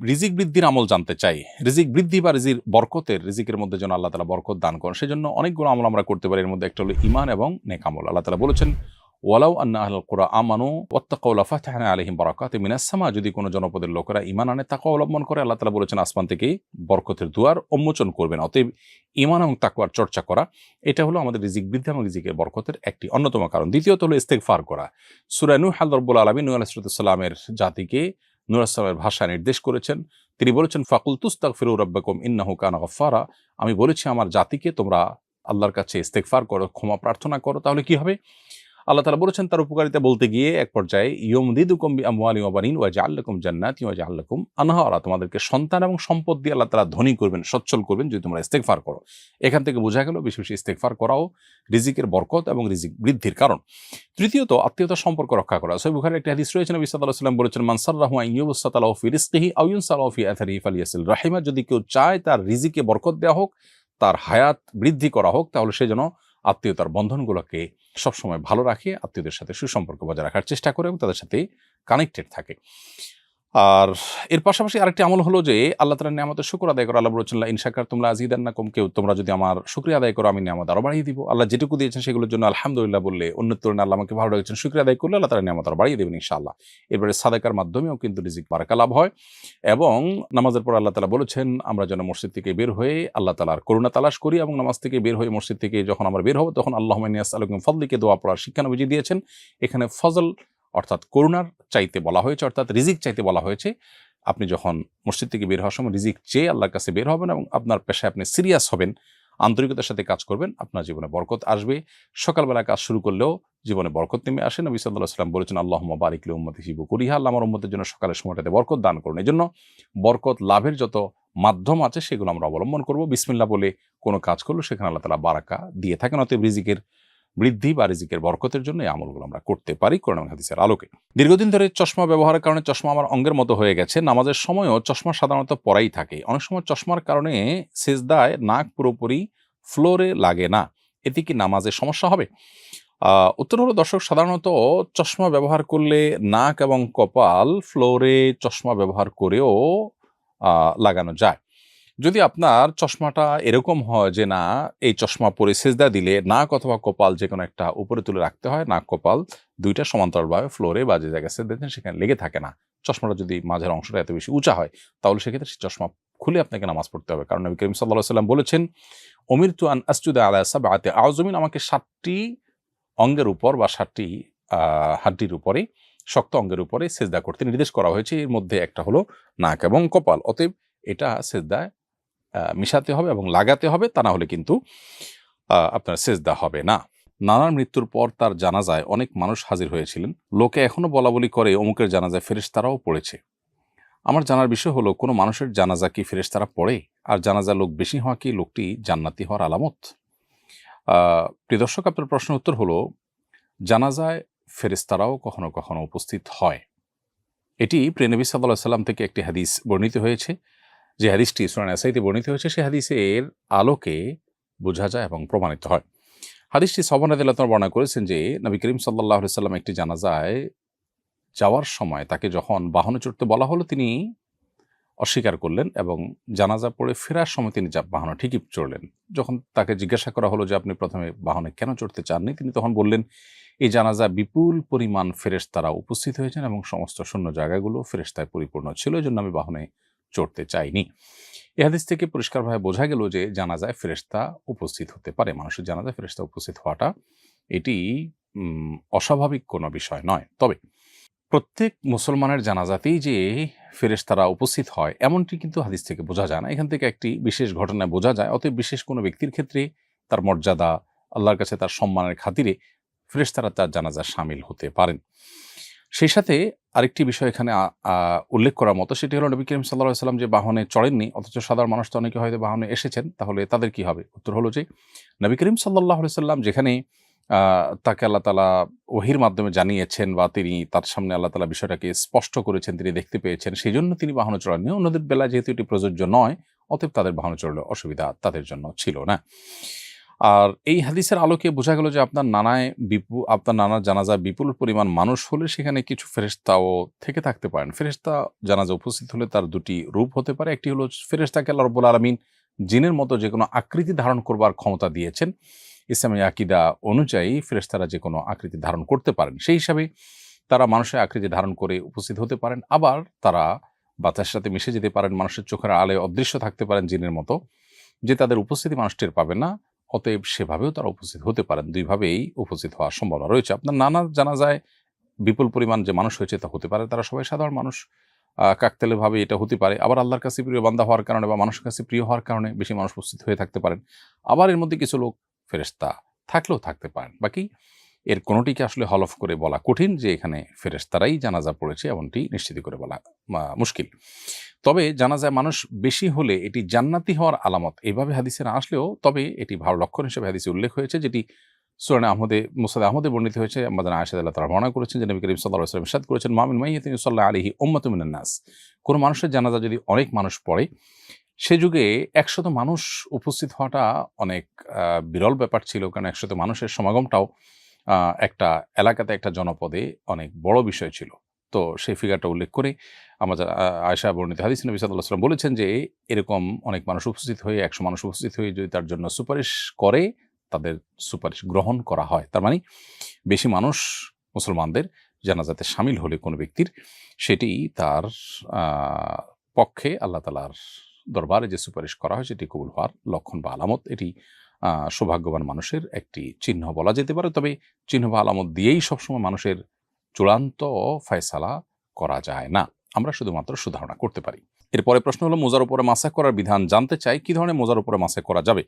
রিজিক বৃদ্ধির আমল জানতে চাই। রিজিক বৃদ্ধি বা রিজিকের মধ্যে যেন আল্লাহ তাআলা বরকত দান করেন। সেজন্য অনেকগুলো আমল আমরা করতে পারি। এর মধ্যে একটা হলো ঈমান এবং নেক আমল। আল্লাহ তাআলা বলেছেন, ওয়ালাউ আন্না আহলাল কুরা আমানু ওয়াত্তাকাউ লাফাতাহনা আলাইহিম বারাকাতিম মিনাস সামা। যদি কোনো জনপদের লোকেরা ঈমান আনে, তাকওয়া অবলম্বন করে, আল্লাহ তাআলা বলেছেন আসমান থেকেই বরকতের দুয়ার উন্মোচন করবেন। অতএব ঈমান এবং তাকওয়ার চর্চা করা, এটা হলো আমাদের রিজিক বৃদ্ধি এবং রিজিকের বরকতের একটি অন্যতম কারণ। দ্বিতীয়ত হলো ইস্তেগফার করা। সূরা নূহ আল্লাহ রাব্বুল আলামিন নূহ আলাইহিস সালামের জাতিকে নূহ আলাইহিস সালামের ভাষায় নির্দেশ করেছেন। তিনি বলেছেন, ফাকুলতু ইস্তাগফিরু রাব্বাকুম ইন্নাহু কানা গাফফারা। আমি বলেছি আমার জাতিকে তোমরা আল্লাহর কাছে ইস্তেগফার করো, ক্ষমা প্রার্থনা করো, তাহলে কি হবে? আল্লাহ তাআলা বলেছেন তার উপকারিতা বলতে গিয়ে এক পর্যায়ে, ইউমদিদুকুম বিআমওয়ালিন ওয়া বানিন ওয়া ইয়াজআল লাকুম জান্নাতিন ওয়া ইয়াজআল লাকুম আনহারা। তোমাদেরকে সন্তান এবং সম্পদ দিয়ে আল্লাহ তাআলা ধনী করবেন, সচ্ছল করবেন যদি তোমরা ইস্তেগফার করো। এখান থেকে বোঝা গেল বেশি বেশি ইস্তেগফার করাও রিজিকের বরকত এবং রিজিক বৃদ্ধির কারণ। তৃতীয়ত আত্মীয়তার সম্পর্ক রক্ষা করা। সহিহ বুখারীর একটি হাদিস রয়েছে, নবী সাল্লাল্লাহু আলাইহি ওয়াসাল্লাম বলেছেন, মান সাররাহু আন ইউবসাতা লাহু ফি রিজকিহি আও ইউনসা লাহু ফি আথারিহি ফালিয়াসিল রাহিমা। যদি কেউ চায় তার রিজিকে বরকত দেওয়া হোক, তার হায়াত বৃদ্ধি করা হোক, তাহলে সে যেন আত্মীয়তার বন্ধনগুলোকে সবসময় ভালো রাখে, আত্মীয়দের সাথে সুসম্পর্ক বজায় রাখার চেষ্টা করে এবং তাদের সাথে কানেক্টেড থাকে। আর এর পাশাপাশি আরেকটি আমল হলো যে আল্লাহ তাআলার নিয়ামতের শুকর আদায় করা। আল্লাহ বলেছেন, লা ইন শাকারতুম লাযিদান্নাকুম। তোমরা যদি আমার শুকরিয়া আদায় করো, আমি নিয়ামত আরো বাড়িয়ে দিব। আল্লাহ যেটুকু দিয়েছেন সেগুলোর জন্য আলহামদুলিল্লাহ বললে, অন্যের তুলনায় আল্লাহ আমাকে ভালো রেখেছেন, শুকরিয়া আদায় করলে আল্লাহ তাআলা নিয়ামত আরো বাড়িয়ে দেবেন ইনশাআল্লাহ। এরপরে সাদাকার মাধ্যমেও কিন্তু রিজিক বারাকা লাভ হয়। এবং নামাজের পর আল্লাহ তাআলা বলেছেন আমরা যেন মসজিদ থেকে বের হয়ে আল্লাহ তাআলার করুণা তালাশ করি, এবং নামাজ থেকে বের হয়ে মসজিদ থেকে যখন আমরা বের হব তখন আল্লাহুম্মা ইন্নী আসআলুকা মিন ফাদলিকা দোয়া পড়ার শিক্ষা নবীজি দিয়েছেন। এখানে ফজল অর্থাৎ করুণার চাইতে বলা হয়েছে, অর্থাৎ রিজিক চাইতে বলা হয়েছে। আপনি যখন মসজিদ থেকে বের হওয়ার সময় রিজিক চেয়ে আল্লাহর কাছে বের হবেন এবং আপনার পেশায় আপনি সিরিয়াস হবেন, আন্তরিকতার সাথে কাজ করবেন, আপনার জীবনে বরকত আসবে। সকালবেলা কাজ শুরু করলেও জীবনে বরকত নেমে আসে। নবী সাল্লাল্লাহু আলাইহি ওয়াসাল্লাম বলেছেন, আল্লাহুম্মা বারিক লি উম্মতি ফি বুকুরিহা। আল্লাহ আমার উম্মতের জন্য সকালের সময়টাতে বরকত দান করুন। এজন্য বরকত লাভের যত মাধ্যম আছে সেগুলো আমরা অবলম্বন করব। বিসমিল্লাহ বলে কোনো কাজ করলে সেখানে আল্লাহ তাআলা বারাকা দিয়ে থাকেন। অতএব রিজিকের বৃদ্ধি বা রিজিকের বরকতের জন্য এই আমলগুলো আমরা করতে পারি কোরআন এবং হাদিসের আলোকে। দীর্ঘদিন ধরে চশমা ব্যবহারের কারণে চশমা আমার অঙ্গের মতো হয়ে গেছে। নামাজের সময়ও চশমা সাধারণত পরাই থাকে। অনেক সময় চশমার কারণে সেজদায় নাক পুরোপুরি ফ্লোরে লাগে না। এতে কি নামাজে সমস্যা হবে? উত্তর হলো, দর্শক, সাধারণত চশমা ব্যবহার করলে নাক এবং কপাল ফ্লোরে চশমা ব্যবহার করেও লাগানো যায়। যদি আপনার চশমাটা এরকম হয় যে না, এই চশমা পরে সেজদা দিলে নাক অথবা কপাল যে কোনো একটা উপরে তুলে রাখতে হয়, নাক কপাল দুইটা সমান্তরালভাবে ফ্লোরে বা যে জায়গায় সেজদা দিচ্ছেন সেখানে লেগে থাকে না, চশমাটা যদি মাঝের অংশটা এত বেশি উঁচা হয়, তাহলে সেক্ষেত্রে সেই চশমা খুলে আপনাকে নামাজ পড়তে হবে। কারণ নবী করিম সাল্লাল্লাহু আলাইহি ওয়াসাল্লাম বলেছেন, উমিরতু আন আসজুদা আলা সাবআতি আযমিন। আমাকে 7টি অঙ্গের উপর বা 7টি হাড্ডির উপরে, শক্ত অঙ্গের উপরে সেজদা করতে নির্দেশ করা হয়েছে। এর মধ্যে একটা হলো নাক এবং কপাল। অতএব এটা সেজদায় মিশাতে হবে এবং লাগাতে হবে, তা না হলে কিন্তু আপনার সেজদা হবে না। নানার মৃত্যুর পর তার জানাজায় অনেক মানুষ হাজির হয়েছিলেন। লোকে এখনো বলাবলি করে অমুকের জানাজায় ফেরেশতারাও পড়েছে। আমার জানার বিষয় হলো, কোনো মানুষের জানাজা কি ফেরেশতারা পড়ে? আর জানাজা লোক বেশি হওয়া কি লোকটি জান্নাতি হওয়ার আলামত? প্রিয় দর্শক, আপনার প্রশ্নের উত্তর হলো, জানাজায় ফেরেশতারাও কখনো কখনো উপস্থিত হয়। এটি প্রিয় নবী সাল্লাল্লাহু আলাইহি ওয়াসাল্লাম থেকে একটি হাদিস বর্ণিত হয়েছে। যে হাদিসটি সূরা নাসাঈতে বর্ণিত হয়েছে, সেই হাদিসের আলোকে বোঝা যায় এবং প্রমাণিত হয়। হাদিসটি সাহাবা রাদিয়াল্লাহু আনহু বর্ণনা করেছেন যে নবী করিম সাল্লাল্লাহু আলাইহি ওয়াসাল্লাম একটি জানাজায় যাওয়ার সময় তাকে যখন বাহনে চড়তে বলা হলো, তিনি অস্বীকার করলেন এবং জানাজা পড়ে ফেরার সময় তিনি বাহনে ঠিকই চড়লেন। যখন তাকে জিজ্ঞাসা করা হলো যে আপনি প্রথমে বাহনে কেন চড়তে চাননি, তিনি তখন বললেন, এই জানাজা বিপুল পরিমাণ ফেরেশতারা উপস্থিত হয়েছেন এবং সমস্ত শূন্য জায়গাগুলো ফেরেশতায় পরিপূর্ণ ছিল, এজন্য আমি বাহনে চড়তে চাইনি। এ হাদিস থেকে পরিষ্কারভাবে বোঝা গেল যে জানাজায় ফেরেশতা উপস্থিত হতে পারে। মানুষের জানাজায় ফেরেশতা উপস্থিত হওয়াটা এটি অস্বাভাবিক কোনো বিষয় নয়। তবে প্রত্যেক মুসলমানের জানাজাতেই যে ফেরেশতারা উপস্থিত হয় এমনটি কিন্তু হাদিস থেকে বোঝা যায় না। এখান থেকে একটি বিশেষ ঘটনায় বোঝা যায়। অতএব বিশেষ কোনো ব্যক্তির ক্ষেত্রে তার মর্যাদা, আল্লাহর কাছে তার সম্মানের খাতিরে ফেরেশতারা তার জানাজায় শামিল হতে পারেন। সেই সাথে আরেকটি বিষয় এখানে উল্লেখ করার মতো, সেটি হলো নবী করিম সাল্লাল্লাহু আলাইহি ওয়াসাল্লাম যে বাহনে চড়েননি, অথচ সাধারণ মানুষ তো অনেকে হয়তো বাহনে এসেছেন, তাহলে তাদের কি হবে? উত্তর হলো যে নবী করিম সাল্লাল্লাহু আলাইহি ওয়াসাল্লাম যেখানে তাকে আল্লাহ তাআলা ওহীর মাধ্যমে জানিয়েছেন বা তিনি তার সামনে আল্লাহ তাআলা বিষয়টাকে স্পষ্ট করেছেন, তিনি দেখতে পেয়েছেন, সেজন্য তিনি বাহনে চড়েননি। অন্যদের বেলায় যেহেতু এটি প্রযোজ্য নয়, অতএব তাদের বাহনে চড়লে অসুবিধা তাদের জন্য ছিল না। আর এই হাদিসের আলোকে বোঝা গেল যে আপনার নানার জানাজায় বিপুল পরিমাণ মানুষ হলে সেখানে কিছু ফেরেশতাও থেকে থাকতে পারেন। ফেরেশতা জানাজা উপস্থিত হলে তার দুটি রূপ হতে পারে। একটি হলো ফেরেশতাকে আল্লাহ রাব্বুল আলামিন জিনের মতো যেকোনো আকৃতি ধারণ করবার ক্ষমতা দিয়েছেন। ইসলামী আকীদা অনুযায়ী ফেরেশতারা যেকোনো আকৃতি ধারণ করতে পারেন। সেই হিসাবে তারা মানুষের আকৃতি ধারণ করে উপস্থিত হতে পারেন। আবার তারা বাতাসের সাথে মিশে যেতে পারেন, মানুষের চোখের আলোয় অদৃশ্য থাকতে পারেন জিনের মতো, যে তাদের উপস্থিতি মানুষ টের পাবে না। অতএব সেভাবেও তারা উপস্থিত হতে পারেন। ২ ভাবেই উপস্থিত হওয়ার সম্ভাবনা রয়েছে। আপনার নানার জানাজায় বিপুল পরিমাণ যে মানুষ হয়েছে তা হতে পারে। তারা সবাই সাধারণ মানুষ। কাকতালীয়ভাবে এটা হতে পারে। আবার আল্লাহর কাছে প্রিয় বান্দা হওয়ার কারণে বা মানুষের কাছে প্রিয় হওয়ার কারণে বেশি মানুষ উপস্থিত হয়ে থাকতে পারেন। আবার এর মধ্যে কিছু লোক ফেরেশতা থাকলেও থাকতে পারেন। বাকি এর কোনটিকে আসলে হলফ করে বলা কঠিন যে এখানে ফেরেশতারাই জানাজা পড়েছে এমনটি নিশ্চিত করে বলা মুশকিল। তবে জানাজায় মানুষ বেশি হলে এটি জান্নাতি হওয়ার আলামত এভাবে হাদিসে না আসলেও তবে এটি ভালো লক্ষণ হিসেবে হাদিসে উল্লেখ হয়েছে, যেটি মুসনাদ আহমদে বর্ণিত হয়েছে। আম্মা জানা আয়েশা রাদিয়াল্লাহু তাআলা বর্ণনা করেছেন যে নবী করিম সাল্লাল্লাহু আলাইহি ওয়াসাল্লাম ইরশাদ করেছেন, মা মিন মাইয়িতিন ইউসাল্লা আলাইহি উম্মাতুম মিনান নাস। কোন মানুষের জানাজা যদি অনেক মানুষ পড়ে, সে যুগে ১০০ মানুষ উপস্থিত হওয়াটা অনেক বিরল ব্যাপার ছিল। কারণ ১০০ মানুষের সমাগমটাও একটা এলাকাতে, একটা জনপদে অনেক বড় বিষয় ছিল। তো সেই ফিগারটা উল্লেখ করে আয়েশা বর্ণিত হাদিস নবী সাল্লাল্লাহু আলাইহি ওয়াসাল্লাম বলেছেন যে এরকম অনেক মানুষ উপস্থিত হয়ে ১০০ মানুষ উপস্থিত হয়ে যদি তার জন্য সুপারিশ করে, তাদের সুপারিশ গ্রহণ করা হয়। তার মানে বেশি মানুষ মুসলমানদের জানাজাতে শামিল হলে কোনো ব্যক্তির, সেটি তার পক্ষে আল্লাহ তাআলার দরবারে যে সুপারিশ করা হয় সেটি কবুল হওয়ার লক্ষণ বা আলামত। এটি সৌভাগ্যবান মানুষের একটি চিহ্ন বলা যেতে পারে। তবে চিহ্ন বা আলামত দিয়েই সবসময় মানুষের চূড়ান্ত ফয়সালা করা যায় না। আমরা শুধুমাত্র সুধারণা করতে পারি। এরপরে প্রশ্ন হলো, মোজার উপরে মাসা করার বিধান জানতে চাই। কি ধরনের মোজার উপরে মাসা করা যাবে?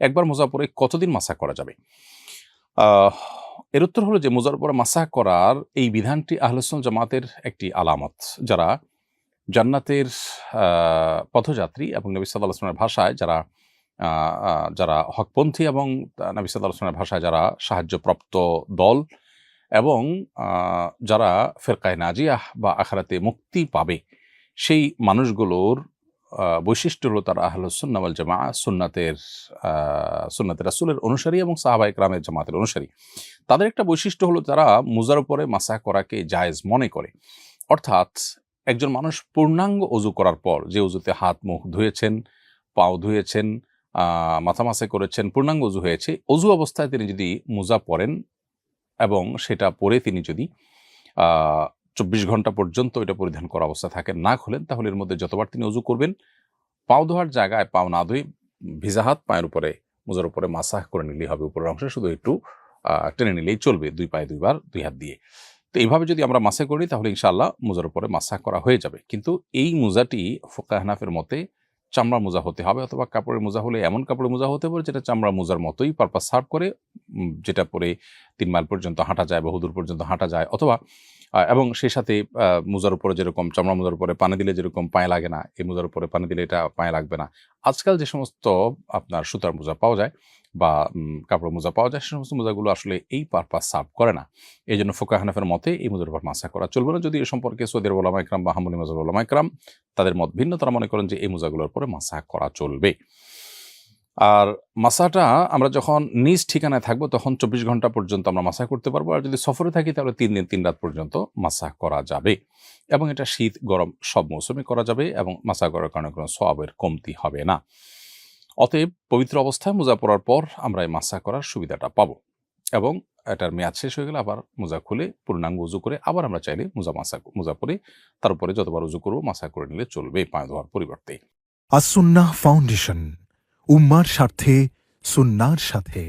একবার মোজা পরে কতদিন মাসা করা যাবে? এর উত্তর হলো যে মোজার উপরে মাসা করার এই বিধানটি আহলে সুন্নাত জামাতের একটি আলামত। যারা জান্নাতের পথযাত্রী এবং নবী সাল্লাল্লাহু আলাইহি ওয়াসাল্লামের ভাষায় যারা হকপন্থী এবং নবী সাল্লাল্লাহু আলাইহি ওয়াসাল্লামের ভাষায় যারা সাহায্যপ্রাপ্ত দল এবং যারা ফিরকায়ে নাজিয়াহ বা আখিরাতে মুক্তি পাবে, সেই মানুষগুলোর বৈশিষ্ট্য হলো তারা আহলুস সুন্নাহ ওয়াল জামাআহ, সুন্নাতে রাসূলের অনুসারী এবং সাহাবায়ে কেরামের জামাতের অনুসারী। তাদের একটা বৈশিষ্ট্য হলো তারা মুজার উপরে মাসা করাকে জায়েজ মনে করে। অর্থাৎ একজন মানুষ পূর্ণাঙ্গ ওযু করার পর, যে ওযুতে হাত মুখ ধুয়েছেন, পাও ধুয়েছেন, মাথা মাসাই করেছেন, পূর্ণাঙ্গ ওযু হয়েছে, ওযু অবস্থায় তিনি যদি মুজা পরেন এবং সেটা পরে তিনি যদি ২৪ ঘন্টা পর্যন্ত এটা পরিধান করা অবস্থা থাকেন, না খোলেন, তাহলে এর মধ্যে যতবার তিনি ওযু করবেন, পাও ধোয়ার জায়গায় পাও না ধুয়ে ভিজা হাত পায়ের উপরে মুজার উপরে মাসাহ করে নিলেই হবে। উপরের অংশে শুধু একটু টেনে নিলেই চলবে, ২ পায়ে ২ বার ২ হাত দিয়ে। তো এইভাবে যদি আমরা মাসা করি তাহলে ইনশাআল্লাহ মুজার উপরে মাসাহ করা হয়ে যাবে। কিন্তু এই মুজাটি ফুকাহে হানাফির মতে চামড়ার মোজা হতে হবে, অথবা কাপড়ের মোজা হলে এমন কাপড়ের মোজা হতে পারে যেটা চামড়ার মোজার মতোই পারপাস সার্ভ করে, যেটা পরে ৩ মাইল পর্যন্ত হাঁটা যায়, বহুদূর পর্যন্ত হাঁটা যায়। অথবা এবং সেই সাথে মোজার উপরে যেরকম চামড়া মোজার উপরে পানি দিলে যেরকম পায়ে লাগে না, এই মোজার উপরে পানি দিলে এটা পায়ে লাগবে না। আজকাল যে সমস্ত আপনার সুতার মোজা পাওয়া যায় বা কাপড়ের মোজা পাওয়া যায়, সে সমস্ত মোজাগুলো আসলে এই পারপাস সার্ভ করে না। এই জন্য ফুকাহে হানাফির মতে এই মোজার উপর মাসা করা চলবে না। যদি এ সম্পর্কে সৌদি আরব উলামা ইকরাম বা হাম্বলী মাযহাবের উলামা ইকরাম তাদের মত ভিন্ন, তারা মনে করেন যে এই মোজাগুলোর উপরে মাসা করা চলবে। আর মাসাটা আমরা যখন নিজ ঠিকানায় থাকবো তখন ২৪ ঘন্টা পর্যন্ত আমরা মাসা করতে পারবো। আর যদি সফরে থাকি তাহলে ৩ দিন ৩ রাত পর্যন্ত মাসা করা যাবে। এবং এটা শীত গরম সব মৌসুমে করা যাবে এবং মাসা করার কারণে কোনো সওয়াবের কমতি হবে না। অতএব পবিত্র অবস্থায় মোজা পরার পর আমরা এই মাসা করার সুবিধাটা পাবো এবং এটার মেয়াদ শেষ হয়ে গেলে আবার মোজা খুলে পূর্ণাঙ্গ উজু করে আবার আমরা চাইলে মোজা পরে তার উপরে যতবার উজু করবো মাসা করে নিলে চলবে পায়ে ধোয়ার পরিবর্তে। আস-সুন্নাহ ফাউন্ডেশন, উম্মার স্বার্থে সুন্নাহর সাথে।